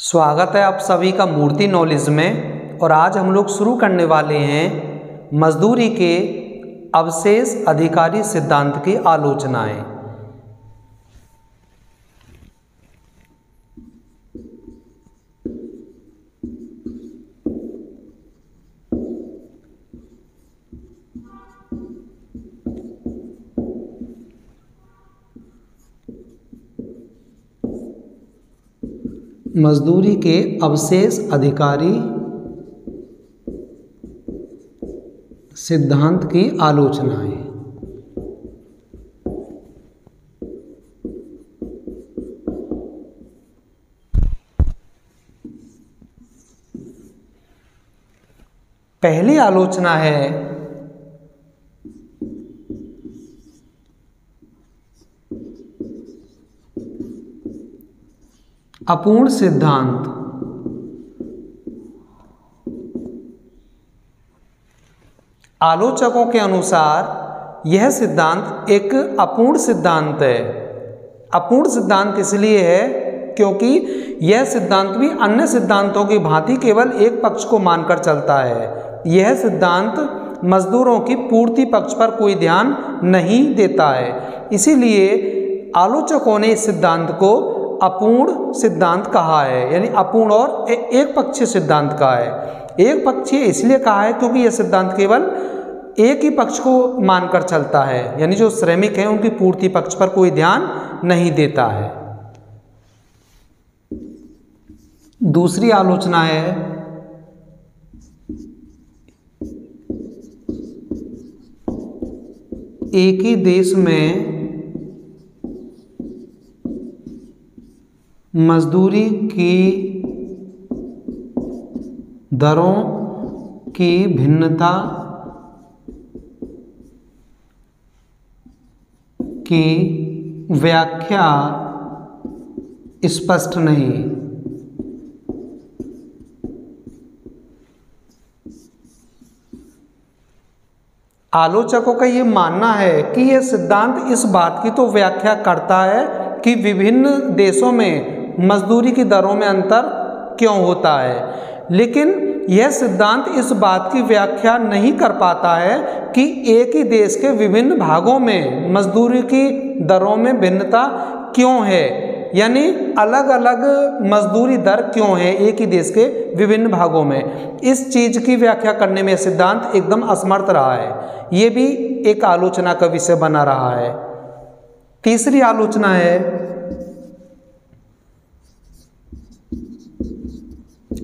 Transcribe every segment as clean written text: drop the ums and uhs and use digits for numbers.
स्वागत है आप सभी का मूर्ति नॉलेज में। और आज हम लोग शुरू करने वाले हैं मजदूरी के अवशेष अधिकारी सिद्धांत की आलोचनाएं। मजदूरी के अवशेष अधिकारी सिद्धांत की आलोचनाएं। पहली आलोचना है अपूर्ण सिद्धांत। आलोचकों के अनुसार यह सिद्धांत एक अपूर्ण सिद्धांत है। अपूर्ण सिद्धांत इसलिए है क्योंकि यह सिद्धांत भी अन्य सिद्धांतों की भांति केवल एक पक्ष को मानकर चलता है। यह सिद्धांत मजदूरों की पूर्ति पक्ष पर कोई ध्यान नहीं देता है। इसीलिए आलोचकों ने इस सिद्धांत को अपूर्ण सिद्धांत कहा है, यानी अपूर्ण और एक पक्षीय सिद्धांत कहा है। एक पक्षीय इसलिए कहा है क्योंकि यह सिद्धांत केवल एक ही पक्ष को मानकर चलता है, यानी जो श्रमिक हैं उनकी पूर्ति पक्ष पर कोई ध्यान नहीं देता है। दूसरी आलोचना है एक ही देश में मजदूरी की दरों की भिन्नता की व्याख्या स्पष्ट नहीं। आलोचकों का ये मानना है कि यह सिद्धांत इस बात की तो व्याख्या करता है कि विभिन्न देशों में मजदूरी की दरों में अंतर क्यों होता है, लेकिन यह सिद्धांत इस बात की व्याख्या नहीं कर पाता है कि एक ही देश के विभिन्न भागों में मजदूरी की दरों में भिन्नता क्यों है, यानी अलग अलग मजदूरी दर क्यों है एक ही देश के विभिन्न भागों में। इस चीज की व्याख्या करने में सिद्धांत एकदम असमर्थ रहा है। ये भी एक आलोचना का विषय बना रहा है। तीसरी आलोचना है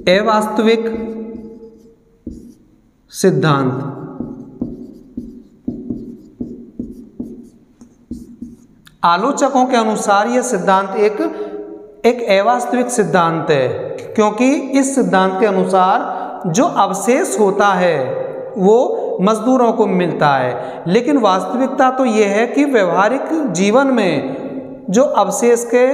अवास्तविक सिद्धांत। आलोचकों के अनुसार यह सिद्धांत एक अवास्तविक सिद्धांत है, क्योंकि इस सिद्धांत के अनुसार जो अवशेष होता है वो मजदूरों को मिलता है, लेकिन वास्तविकता तो यह है कि व्यवहारिक जीवन में जो अवशेष के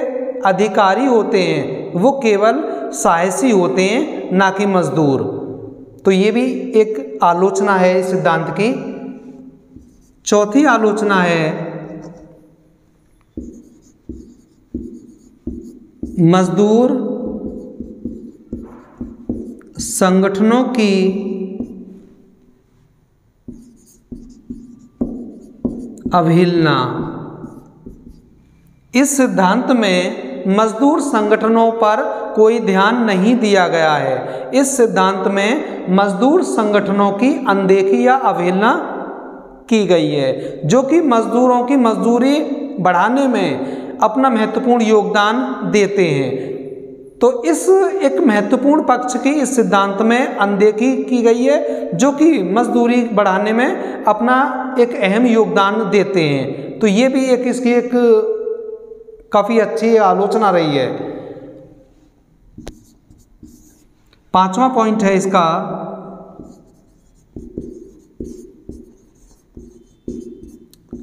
अधिकारी होते हैं वो केवल साहसी होते हैं, ना कि मजदूर। तो ये भी एक आलोचना है इस सिद्धांत की। चौथी आलोचना है मजदूर संगठनों की अवहेलना। इस सिद्धांत में मजदूर संगठनों पर कोई ध्यान नहीं दिया गया है। इस सिद्धांत में मजदूर संगठनों की अनदेखी या अवहेलना की गई है, जो कि मजदूरों की मजदूरी बढ़ाने में अपना महत्वपूर्ण योगदान देते हैं। तो इस एक महत्वपूर्ण पक्ष की इस सिद्धांत में अनदेखी की गई है, जो कि मजदूरी बढ़ाने में अपना एक अहम योगदान देते हैं। तो ये भी एक इसकी एक काफी अच्छी आलोचना रही है। पांचवा पॉइंट है इसका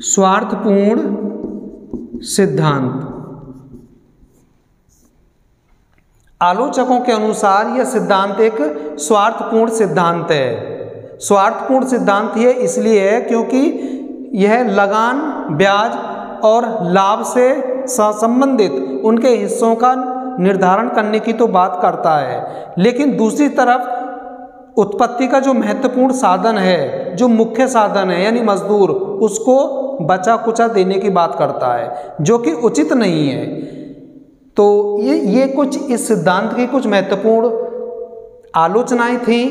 स्वार्थपूर्ण सिद्धांत। आलोचकों के अनुसार यह सिद्धांत एक स्वार्थपूर्ण सिद्धांत है। स्वार्थपूर्ण सिद्धांत ये इसलिए है क्योंकि यह लगान, ब्याज और लाभ से संबंधित उनके हिस्सों का निर्धारण करने की तो बात करता है, लेकिन दूसरी तरफ उत्पत्ति का जो महत्वपूर्ण साधन है, जो मुख्य साधन है यानी मजदूर, उसको बचा कुचा देने की बात करता है, जो कि उचित नहीं है। तो ये कुछ इस सिद्धांत की कुछ महत्वपूर्ण आलोचनाएं थी